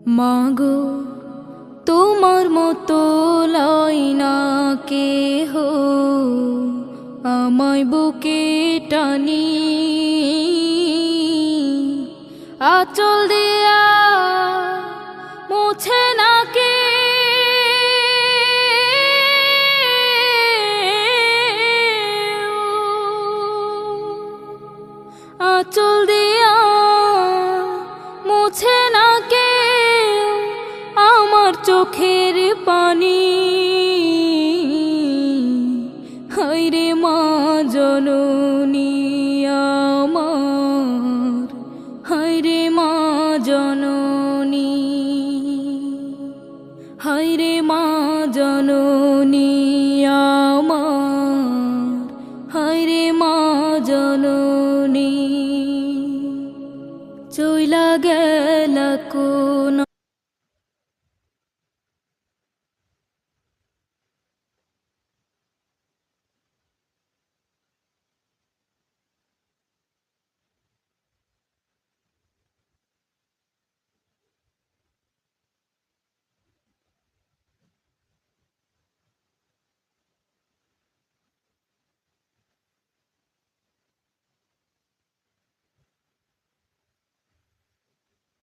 মাগো তোমার মতো লয় না কেহ আমায় বুকে টানি, আঁচল দিয়া মুছে না কে আঁচল দিয়া মুছে না কে আমার চোখের পানি। হায়রে মা জননী আমার, হায়রে মা জননী, হায়রে মা জননী।